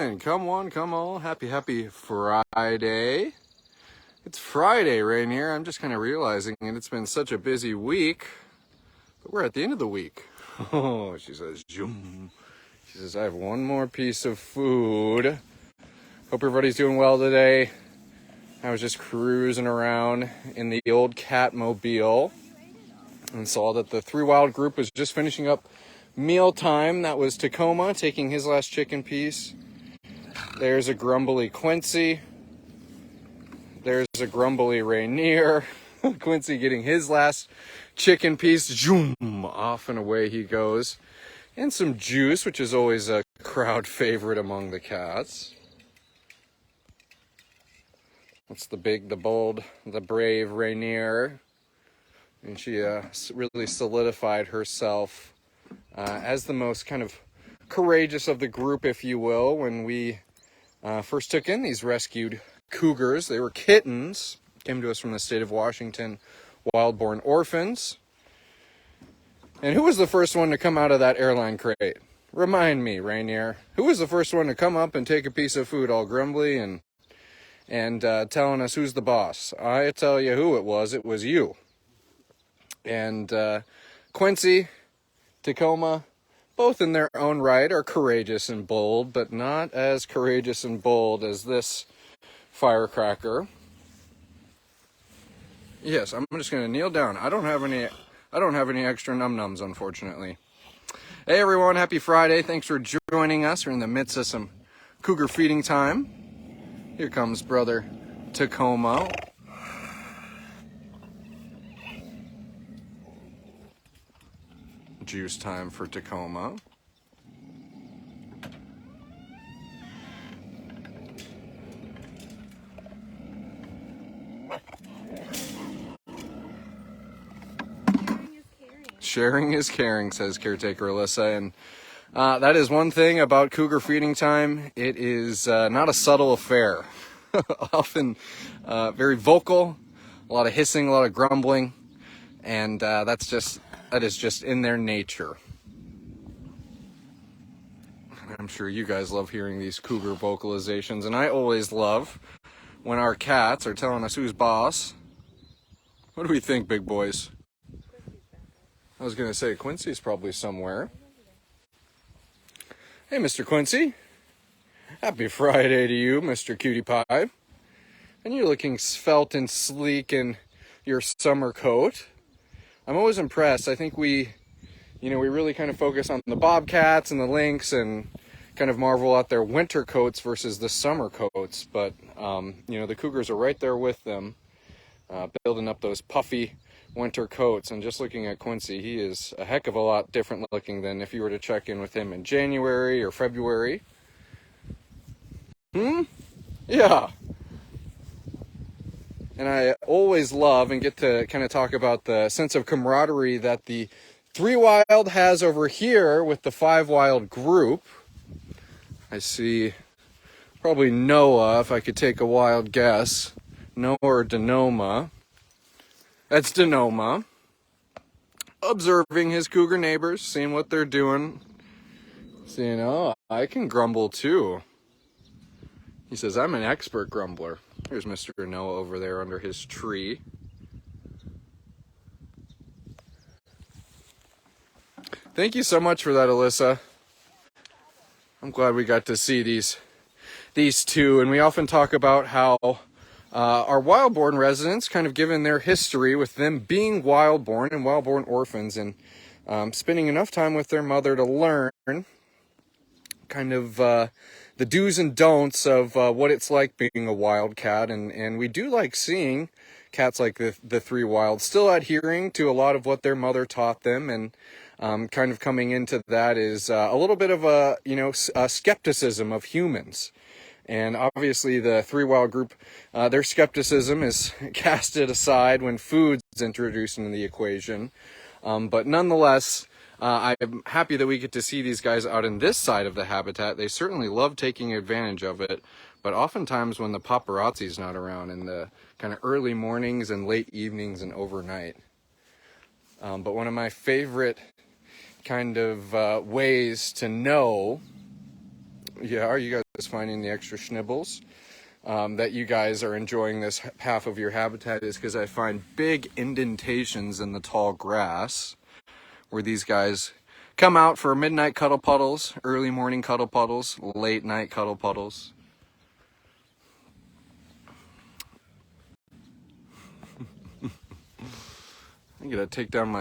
on, come all. Happy Friday. It's Friday, Rainier. I'm just kind of realizing it. It's been such a busy week, but we're at the end of the week. Oh, she says, zoom. She says, I have one more piece of food. Hope everybody's doing well today. I was just cruising around in the old Catmobile and saw that the Three Wild group was just finishing up meal time. That was Tacoma taking his last chicken piece. There's a grumbly Quincy. There's a grumbly Rainier. Quincy getting his last chicken piece. Zoom, off and away he goes. And some juice, which is always a crowd favorite among the cats. That's the big, the bold, the brave Rainier. And she really solidified herself as the most kind of courageous of the group, if you will, when we first took in these rescued cougars. They were kittens, came to us from the state of Washington, wild-born orphans. And who was the first one to come out of that airline crate? Remind me, Rainier. Who was the first one to come up and take a piece of food all grumbly and telling us who's the boss? I tell you who it was you. And Quincy, Tacoma, both in their own right are courageous and bold, but not as courageous and bold as this firecracker. Yes, I'm just going to kneel down. I don't have any extra num-nums, unfortunately. Hey everyone, happy Friday. Thanks for joining us. We're in the midst of some cougar feeding time. Here comes brother Tacoma. Juice time for Tacoma. Sharing is caring, says caretaker Alyssa. And that is one thing about cougar feeding time. It is not a subtle affair. Often very vocal, a lot of hissing, a lot of grumbling. And that is just in their nature. I'm sure you guys love hearing these cougar vocalizations, and I always love when our cats are telling us who's boss. What do we think, big boys? I was going to say Quincy's probably somewhere. Hey, Mr. Quincy. Happy Friday to you, Mr. Cutie Pie. And you're looking svelte and sleek in your summer coat. I'm always impressed. I think we really kind of focus on the bobcats and the lynx and kind of marvel at their winter coats versus the summer coats. But, the cougars are right there with them, building up those puffy winter coats. And just looking at Quincy, he is a heck of a lot different looking than if you were to check in with him in January or February. Yeah. And I always love and get to kind of talk about the sense of camaraderie that the Three Wild has over here with the Five Wild group. I see probably Noah, if I could take a wild guess. Noah or Denoma. That's Denoma. Observing his cougar neighbors, seeing what they're doing. Saying, oh, I can grumble too. He says, I'm an expert grumbler. Here's Mr. Noah over there under his tree. Thank you so much for that, Alyssa. I'm glad we got to see these two. And we often talk about how our wild-born residents, kind of given their history with them being wild-born and wild-born orphans and spending enough time with their mother to learn kind of the do's and don'ts of what it's like being a wildcat. And we do like seeing cats like the Three Wild still adhering to a lot of what their mother taught them. And kind of coming into that is a little bit of a skepticism of humans. And obviously the Three Wild group, their skepticism is casted aside when food's introduced into the equation. But nonetheless, I'm happy that we get to see these guys out in this side of the habitat. They certainly love taking advantage of it, but oftentimes when the paparazzi's not around in the kind of early mornings and late evenings and overnight. But one of my favorite kind of ways to know Yeah, are you guys finding the extra schnibbles? That you guys are enjoying this half of your habitat is because I find big indentations in the tall grass where these guys come out for midnight cuddle puddles, early morning cuddle puddles, late night cuddle puddles. I'm gonna take down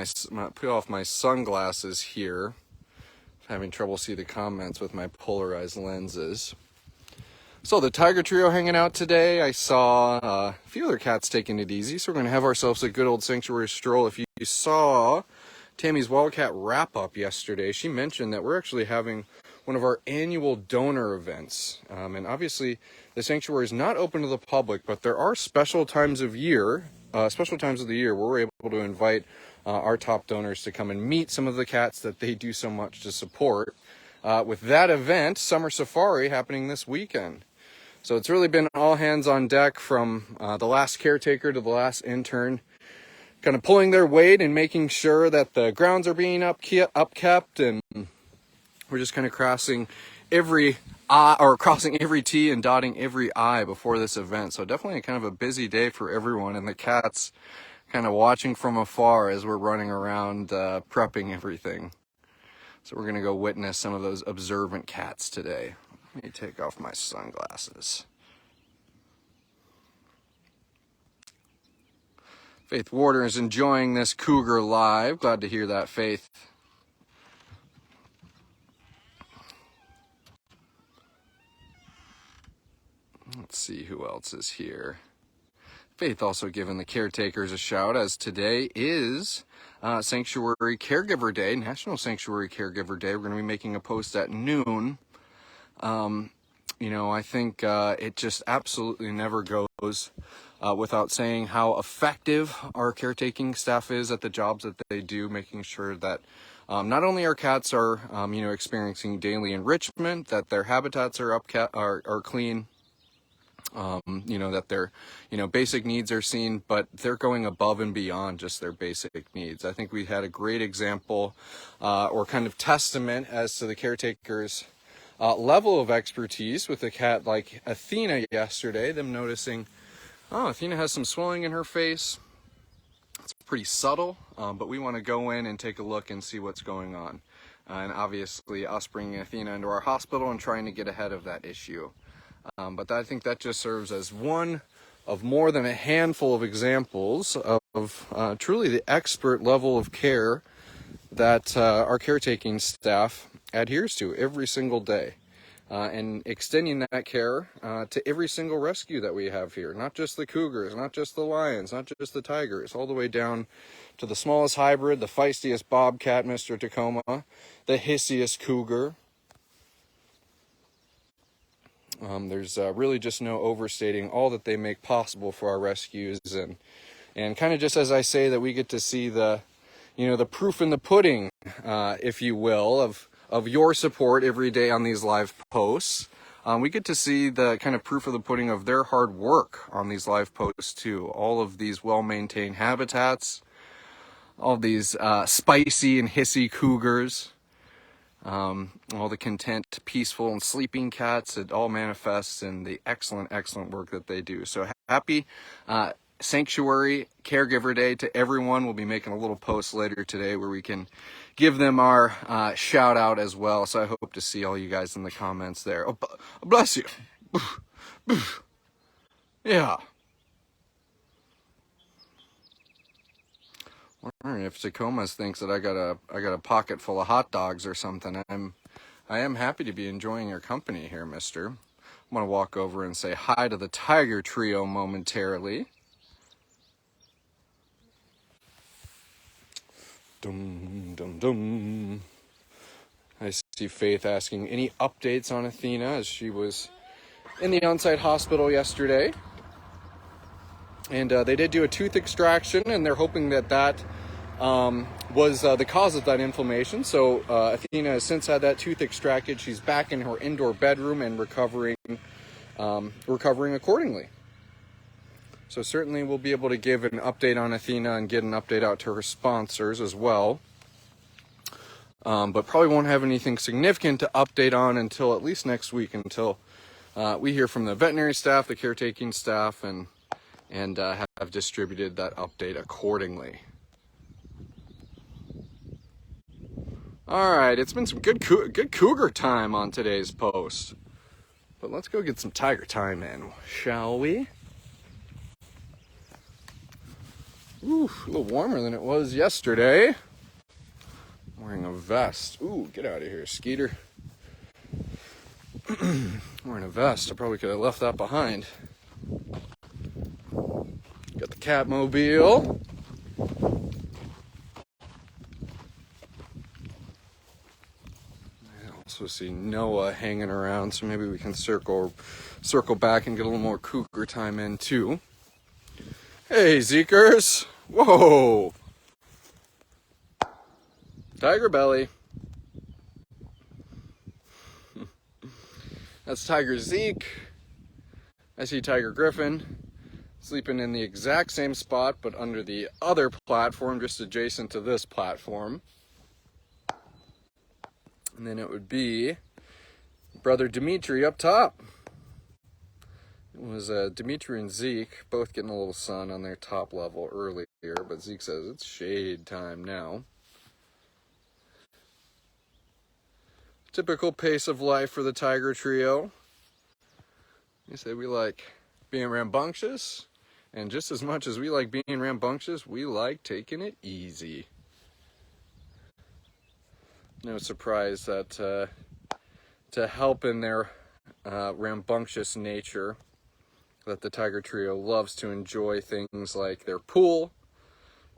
put off my sunglasses here. I'm having trouble see the comments with my polarized lenses. So the tiger trio hanging out today. I saw a few other cats taking it easy, so we're going to have ourselves a good old sanctuary stroll. If you saw Tammy's Wildcat wrap-up yesterday, she mentioned that we're actually having one of our annual donor events. And obviously, the sanctuary is not open to the public, but there are special times of the year where we're able to invite our top donors to come and meet some of the cats that they do so much to support. With that event, Summer Safari, happening this weekend. So it's really been all hands on deck from the last caretaker to the last intern, kind of pulling their weight and making sure that the grounds are being upkept, and we're just kind of crossing every T and dotting every I before this event. So definitely kind of a busy day for everyone, and the cats kind of watching from afar as we're running around prepping everything. So we're going to go witness some of those observant cats today. Let me take off my sunglasses. Faith Warder is enjoying this cougar live. Glad to hear that, Faith. Let's see who else is here. Faith also giving the caretakers a shout, as today is Sanctuary Caregiver Day, National Sanctuary Caregiver Day. We're going to be making a post at noon. I think it just absolutely never goes without saying how effective our caretaking staff is at the jobs that they do, making sure that not only our cats are, experiencing daily enrichment, that their habitats are clean, that their, basic needs are seen, but they're going above and beyond just their basic needs. I think we had a great example or kind of testament as to the caretakers' level of expertise with a cat like Athena yesterday, them noticing, Athena has some swelling in her face. It's pretty subtle, but we want to go in and take a look and see what's going on. And obviously us bringing Athena into our hospital and trying to get ahead of that issue. But I think that just serves as one of more than a handful of examples of truly the expert level of care that our caretaking staff adheres to every single day, and extending that care to every single rescue that we have here, not just the cougars, not just the lions, not just the tigers, all the way down to the smallest hybrid, the feistiest bobcat, Mr. Tacoma, the hissiest cougar. There's really just no overstating all that they make possible for our rescues, and kind of just as I say that we get to see the proof in the pudding, if you will, of your support every day on these live posts. We get to see the kind of proof of the pudding of their hard work on these live posts too. All of these well-maintained habitats, all these spicy and hissy cougars, all the content, peaceful and sleeping cats, it all manifests in the excellent work that they do. So happy Sanctuary Caregiver Day to everyone. We'll be making a little post later today where we can give them our shout out as well. So I hope to see all you guys in the comments there. Oh, bless you. Yeah. Wondering if Tacoma thinks that I got a pocket full of hot dogs or something. I am happy to be enjoying your company here, mister. I'm gonna walk over and say hi to the tiger trio momentarily. Dum dum dum. I see Faith asking any updates on Athena, as she was in the on-site hospital yesterday. And they did do a tooth extraction, and they're hoping that was the cause of that inflammation. So Athena has since had that tooth extracted. She's back in her indoor bedroom and recovering accordingly. So certainly we'll be able to give an update on Athena and get an update out to her sponsors as well. but probably won't have anything significant to update on until at least next week, until we hear from the veterinary staff, the caretaking staff, and have distributed that update accordingly. All right, it's been some good cougar time on today's post, but let's go get some tiger time in, shall we? Ooh, a little warmer than it was yesterday. I'm wearing a vest. Ooh, get out of here, Skeeter. Wearing a vest. I probably could have left that behind. Got the Catmobile. I also see Noah hanging around, so maybe we can circle back and get a little more cougar time in too. Hey, Zekers. Whoa. Tiger belly. That's Tiger Zeke. I see Tiger Griffin sleeping in the exact same spot, but under the other platform, just adjacent to this platform. And then it would be brother Dimitri up top. It was Dimitri and Zeke both getting a little sun on their top level earlier, but Zeke says it's shade time now. Typical pace of life for the Tiger trio. You say we like being rambunctious, and just as much as we like being rambunctious, we like taking it easy. No surprise that to help in their rambunctious nature, that the Tiger trio loves to enjoy things like their pool,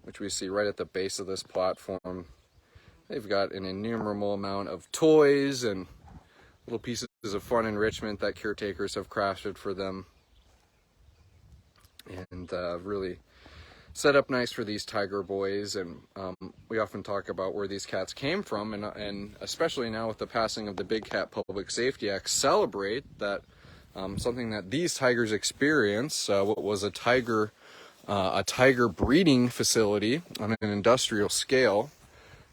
which we see right at the base of this platform. They've got an innumerable amount of toys and little pieces of fun enrichment that caretakers have crafted for them, and really set up nice for these Tiger boys. And we often talk about where these cats came from, and especially now with the passing of the Big Cat Public Safety Act, celebrate that something that these tigers experience, what was a tiger breeding facility on an industrial scale,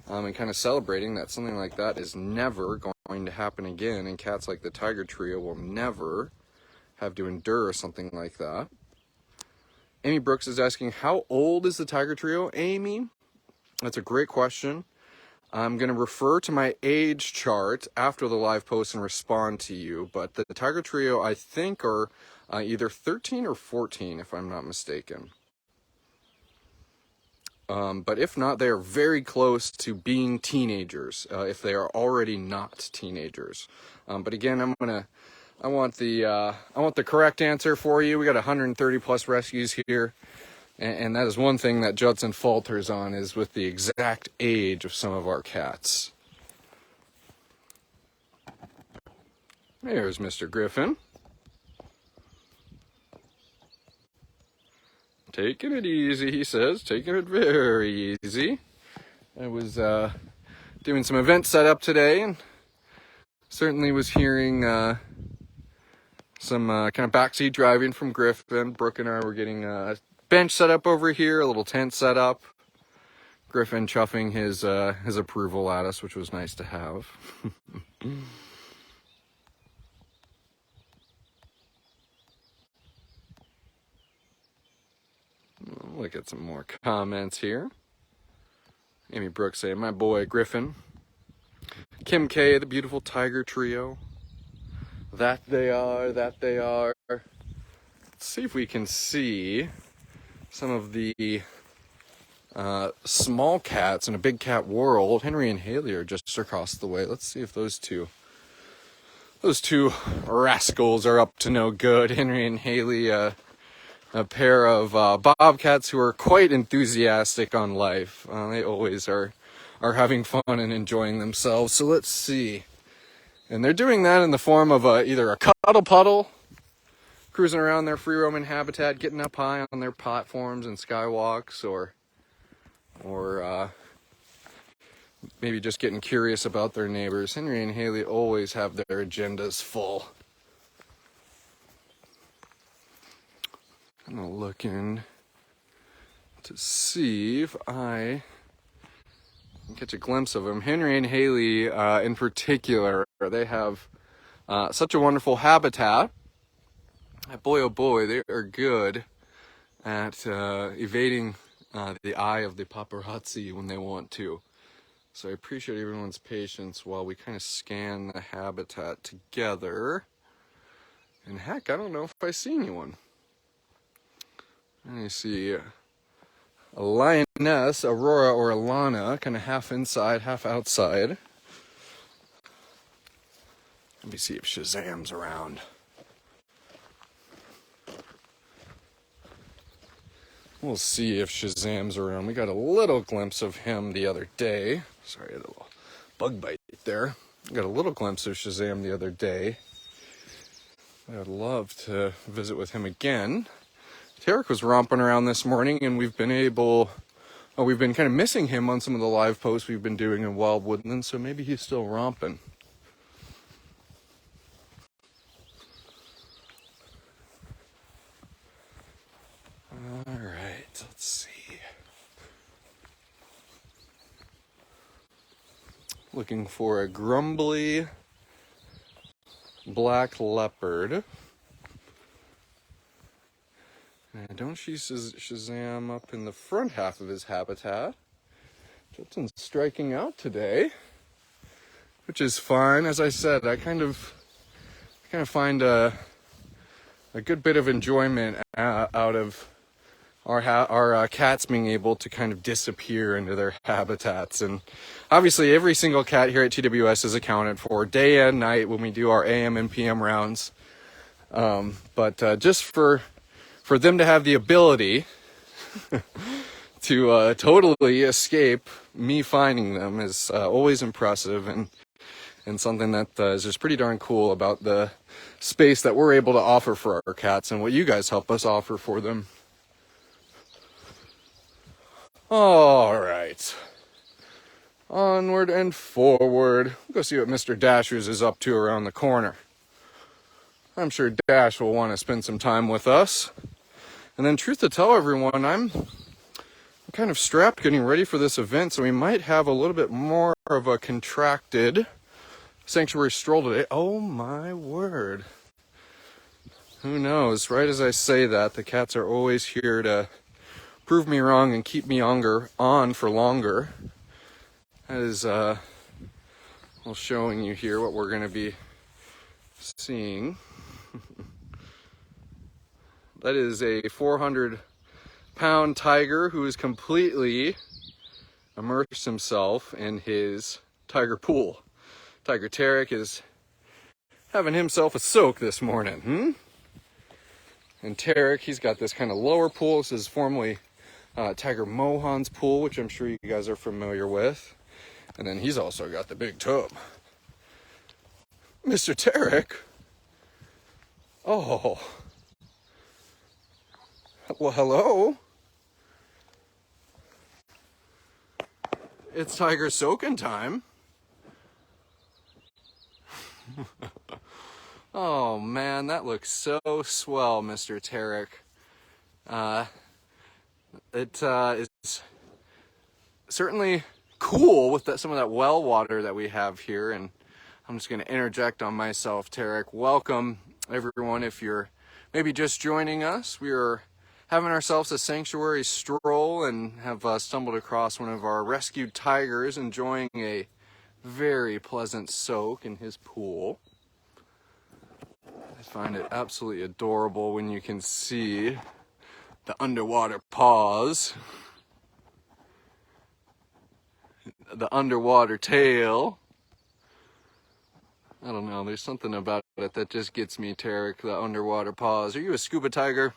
and kind of celebrating that something like that is never going to happen again, and cats like the Tiger trio will never have to endure something like that. Amy Brooks is asking, how old is the Tiger trio, Amy? That's a great question. I'm going to refer to my age chart after the live post and respond to you, but the Tiger trio, I think, are either 13 or 14, if I'm not mistaken. But if not, they are very close to being teenagers, if they are already not teenagers. But again, I want the correct answer for you. We got 130 plus rescues here, and that is one thing that Judson falters on, is with the exact age of some of our cats. There's Mr. Griffin. Taking it easy, he says. Taking it very easy. I was doing some event setup today, and certainly was hearing some kind of backseat driving from Griffin. Brooke and I were getting a bench set up over here, a little tent set up. Griffin chuffing his approval at us, which was nice to have. Look at some more comments here. Amy Brooks saying, my boy Griffin. Kim K, the beautiful Tiger trio. That they are, that they are. Let's see if we can see some of the small cats in a big cat world. Henry and Haley are just across the way. Let's see if those two rascals are up to no good. Henry and Haley, a pair of bobcats who are quite enthusiastic on life. They always are having fun and enjoying themselves. So let's see. And they're doing that in the form of either a cuddle puddle, cruising around their free roaming habitat, getting up high on their platforms and skywalks, or maybe just getting curious about their neighbors. Henry and Haley always have their agendas full. I'm looking to see if I catch a glimpse of them. Henry and Haley in particular, they have such a wonderful habitat. Boy, oh boy, they are good at evading the eye of the paparazzi when they want to. So I appreciate everyone's patience while we kind of scan the habitat together. And heck, I don't know if I see anyone. I see a lioness, Aurora or Alana, kind of half inside, half outside. Let me see if Shazam's around. We'll see if Shazam's around. We got a little glimpse of him the other day. Sorry, I had a little bug bite there. Got a little glimpse of Shazam the other day. I'd love to visit with him again. Terek was romping around this morning, and we've been kind of missing him on some of the live posts we've been doing in Wild Woodland, so maybe he's still romping. All right, let's see. Looking for a grumbly black leopard. And I don't see Shazam up in the front half of his habitat. Judson's striking out today, which is fine. As I said, I kind of find a good bit of enjoyment out of our cats being able to kind of disappear into their habitats. And obviously every single cat here at TWS is accounted for day and night when we do our AM and PM rounds. But just for them to have the ability to totally escape me finding them is always impressive, and something that is just pretty darn cool about the space that we're able to offer for our cats and what you guys help us offer for them. All right, onward and forward. We'll go see what Mr. Dashers is up to around the corner. I'm sure Dash will want to spend some time with us. And then, truth to tell everyone, I'm kind of strapped getting ready for this event, so we might have a little bit more of a contracted sanctuary stroll today. Oh my word. Who knows? Right as I say that, the cats are always here to prove me wrong and keep me on for longer. That is well, showing you here what we're going to be seeing. That is a 400-pound tiger who has completely immersed himself in his tiger pool. Tiger Terek is having himself a soak this morning. And Terek, he's got this kind of lower pool. This is formerly Tiger Mohan's pool, which I'm sure you guys are familiar with. And then he's also got the big tub. Mr. Terek. Oh. Well, hello. It's tiger soaking time. Oh man, that looks so swell, Mr. Terek. It is certainly cool with some of that well water that we have here, and I'm just going to interject on myself, Terek. Welcome, everyone. If you're maybe just joining us, we are having ourselves a sanctuary stroll and have stumbled across one of our rescued tigers enjoying a very pleasant soak in his pool. I find it absolutely adorable when you can see the underwater paws, the underwater tail. I don't know, there's something about it that just gets me, Terek, the underwater paws. Are you a scuba tiger?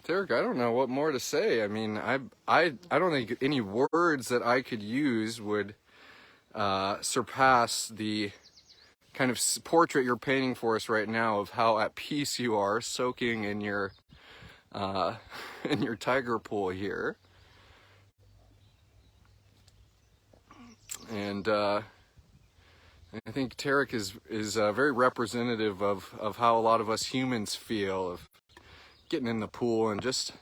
Terek, I don't know what more to say. I mean, I don't think any words that I could use would surpass the kind of portrait you're painting for us right now of how at peace you are soaking in your tiger pool here. And I think Terek is very representative of how a lot of us humans feel, of getting in the pool and just,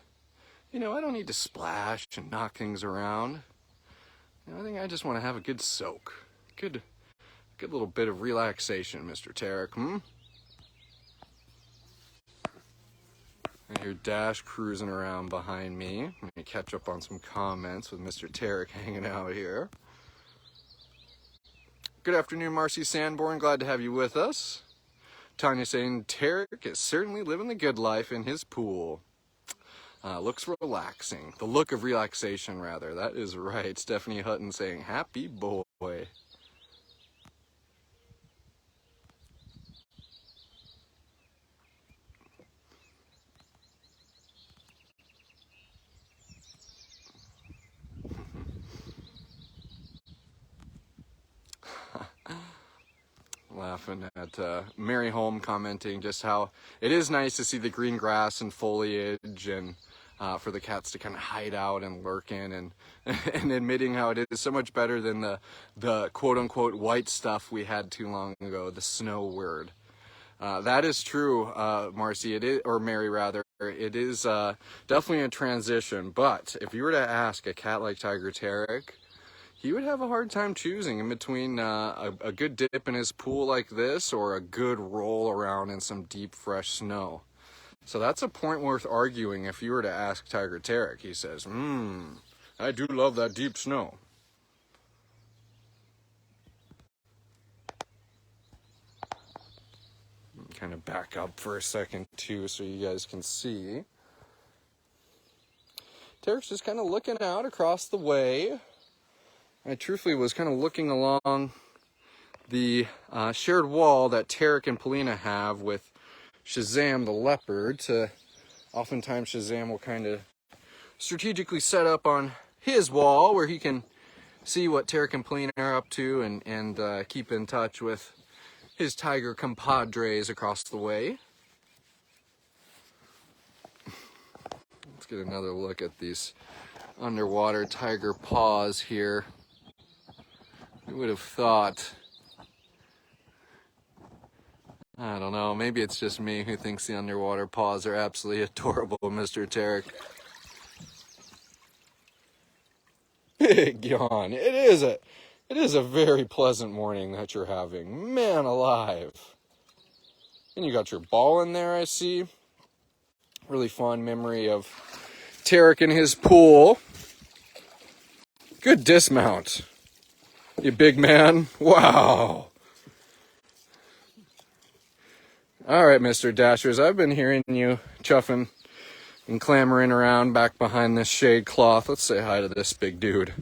I don't need to splash and knock things around. I think I just want to have a good soak. Good little bit of relaxation, Mr. Terek, I hear Dash cruising around behind me. I'm going to catch up on some comments with Mr. Terek hanging out here. Good afternoon, Marcy Sanborn. Glad to have you with us. Tanya saying, Terek is certainly living the good life in his pool. Looks relaxing. The look of relaxation, rather. That is right. Stephanie Hutton saying, happy boy. Laughing at Mary Holm commenting just how it is nice to see the green grass and foliage, and for the cats to kind of hide out and lurk in, and and admitting how it is so much better than the quote-unquote white stuff we had too long ago, the snow word. That is true, Marcy, it is, or Mary rather, it is definitely a transition. But if you were to ask a cat like Tiger Terek, he would have a hard time choosing in between a good dip in his pool like this or a good roll around in some deep, fresh snow. So that's a point worth arguing if you were to ask Tiger Terek. He says, I do love that deep snow. Kind of back up for a second too so you guys can see. Terek's just kind of looking out across the way. I truthfully was kind of looking along the shared wall that Terek and Polina have with Shazam the leopard. Oftentimes Shazam will kind of strategically set up on his wall where he can see what Terek and Polina are up to and keep in touch with his tiger compadres across the way. Let's get another look at these underwater tiger paws here. Who would have thought? I don't know, maybe it's just me who thinks the underwater paws are absolutely adorable, Mr. Terek. Big yawn. It is a very pleasant morning that you're having. Man alive. And you got your ball in there, I see. Really fond memory of Terek in his pool. Good dismount. You big man. Wow. All right, Mr. Dashers, I've been hearing you chuffing and clamoring around back behind this shade cloth. Let's say hi to this big dude.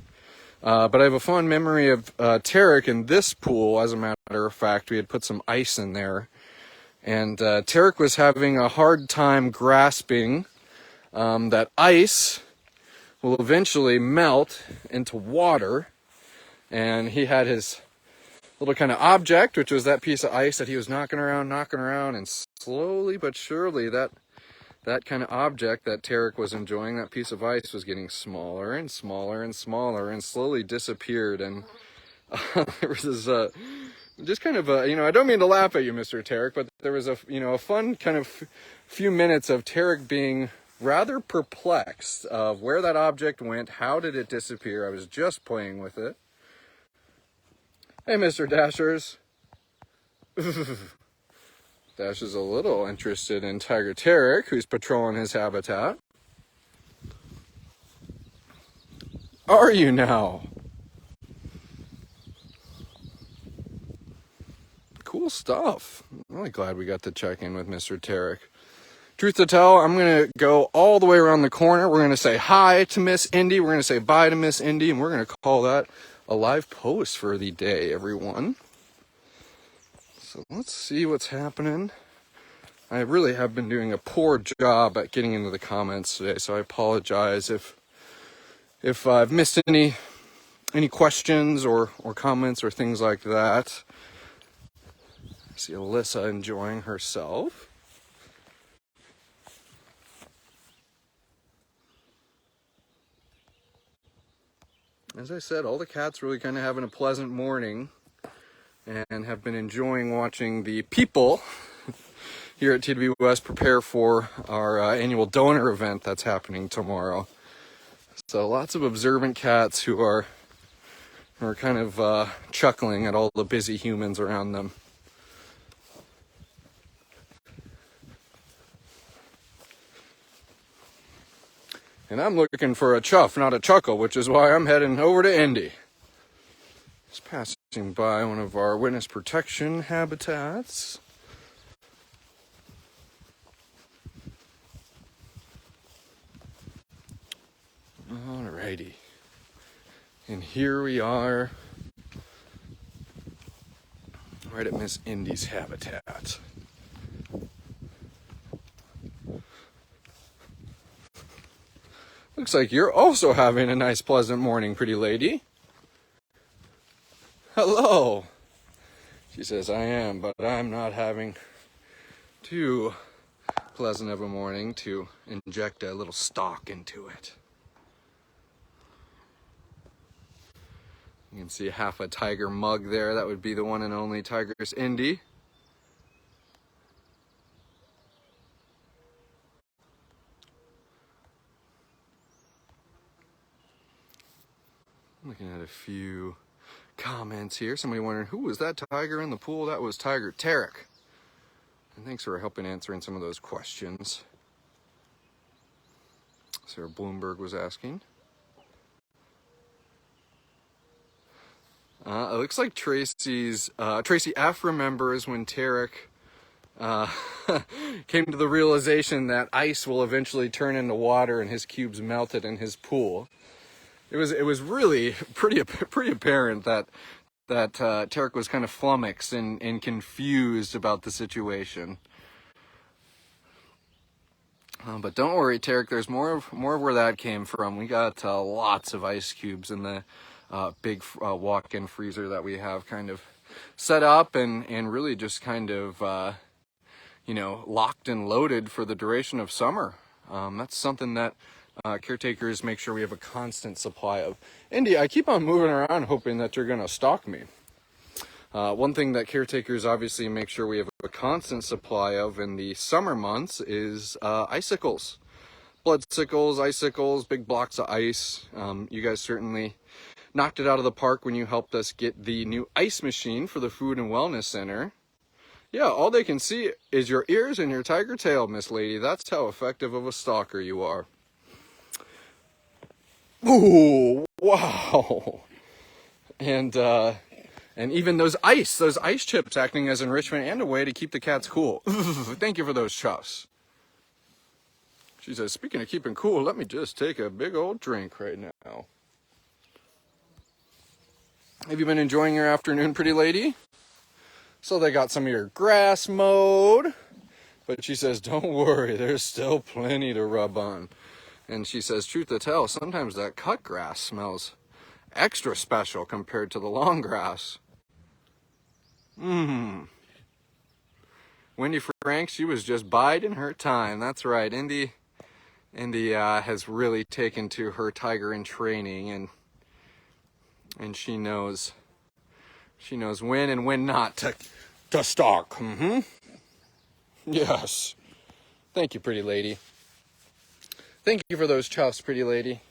But I have a fond memory of Terek in this pool. As a matter of fact, we had put some ice in there. And Terek was having a hard time grasping that ice will eventually melt into water. And he had his little kind of object, which was that piece of ice that he was knocking around, and slowly but surely that kind of object that Terek was enjoying, that piece of ice, was getting smaller and smaller and smaller and slowly disappeared. And there was this just kind of I don't mean to laugh at you, Mr. Terek, but there was a fun kind of few minutes of Terek being rather perplexed of where that object went. How did it disappear? I was just playing with it. Hey, Mr. Dashers. Dash is a little interested in Tiger Terek, who's patrolling his habitat. Are you now? Cool stuff. I'm really glad we got to check in with Mr. Terek. Truth to tell, I'm going to go all the way around the corner. We're going to say hi to Miss Indy. We're going to say bye to Miss Indy, and we're going to call that a live post for the day, everyone. So let's see what's happening. I really have been doing a poor job at getting into the comments today, so I apologize if I've missed any questions or comments or things like that. I see Alyssa enjoying herself. As I said, all the cats really kind of having a pleasant morning. and have been enjoying watching the people here at TWS prepare for our annual donor event that's happening tomorrow. So lots of observant cats who are kind of chuckling at all the busy humans around them. And I'm looking for a chuff, not a chuckle, which is why I'm heading over to Indy. Just passing by one of our witness protection habitats. Alrighty. And here we are, right at Miss Indy's habitat. Looks like you're also having a nice, pleasant morning, pretty lady. Hello. She says, I am, but I'm not having too pleasant of a morning to inject a little stock into it. You can see half a tiger mug there. That would be the one and only Tiger's Indy. Looking at a few comments here. Somebody wondering, who was that tiger in the pool? That was Tiger Terek. And thanks for helping answering some of those questions. Sarah Bloomberg was asking. It looks like Tracy F remembers when Terek came to the realization that ice will eventually turn into water and his cubes melted in his pool. It was really pretty apparent that Terek was kind of flummoxed and confused about the situation. But don't worry, Terek. There's more of where that came from. We got lots of ice cubes in the big walk-in freezer that we have kind of set up and really just kind of locked and loaded for the duration of summer. That's something that caretakers make sure we have a constant supply of. Indy, I keep on moving around hoping that you're going to stalk me. One thing that caretakers obviously make sure we have a constant supply of in the summer months is icicles. Bloodsickles, icicles, big blocks of ice. You guys certainly knocked it out of the park when you helped us get the new ice machine for the Food and Wellness Center. Yeah, all they can see is your ears and your tiger tail, Miss Lady. That's how effective of a stalker you are. Ooh, wow. And even those ice chips acting as enrichment and a way to keep the cats cool. Thank you for those chuffs. She says, speaking of keeping cool, let me just take a big old drink right now. Have you been enjoying your afternoon, pretty lady? So they got some of your grass mowed, but she says, don't worry, there's still plenty to rub on. And she says, truth to tell, sometimes that cut grass smells extra special compared to the long grass. Wendy Frank, she was just biding her time. That's right. Indy has really taken to her tiger in training, and she knows when and when not to stalk. Yes. Thank you, pretty lady. Thank you for those chuffs, pretty lady.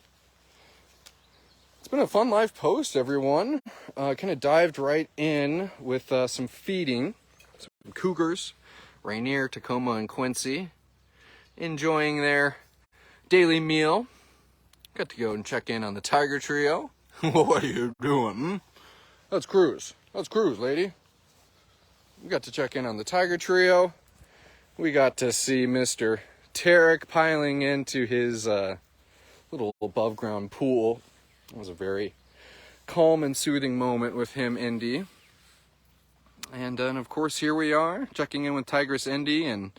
It's been a fun live post, everyone. Kind of dived right in with some feeding. Some cougars, Rainier, Tacoma, and Quincy, enjoying their daily meal. Got to go and check in on the tiger trio. What are you doing? Let's cruise, lady. We got to check in on the tiger trio. We got to see Mr. Terek piling into his little above ground pool. It was a very calm and soothing moment with him, Indy. And then, of course, here we are, checking in with Tigress Indy and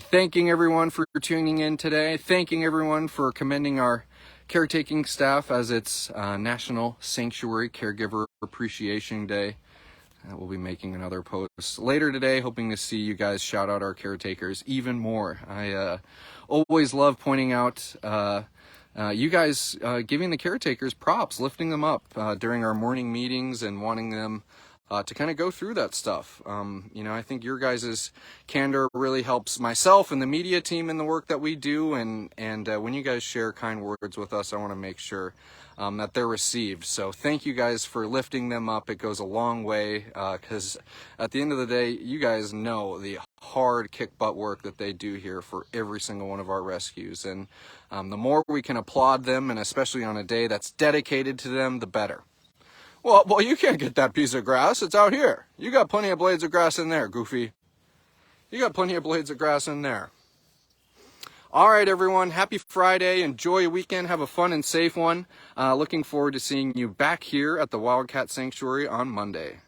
thanking everyone for tuning in today. Thanking everyone for commending our caretaking staff as it's National Sanctuary Caregiver Appreciation Day. We'll be making another post later today, hoping to see you guys shout out our caretakers even more. I always love pointing out you guys giving the caretakers props, lifting them up during our morning meetings and wanting them to kind of go through that stuff. You know, I think your guys' candor really helps myself and the media team in the work that we do, and when you guys share kind words with us, I want to make sure that they're received. So thank you guys for lifting them up. It goes a long way, because at the end of the day, you guys know the hard kick butt work that they do here for every single one of our rescues, and the more we can applaud them, and especially on a day that's dedicated to them, the better. Well, you can't get that piece of grass. It's out here. You got plenty of blades of grass in there, Goofy. You got plenty of blades of grass in there. All right, everyone. Happy Friday. Enjoy your weekend. Have a fun and safe one. Looking forward to seeing you back here at the Wildcat Sanctuary on Monday.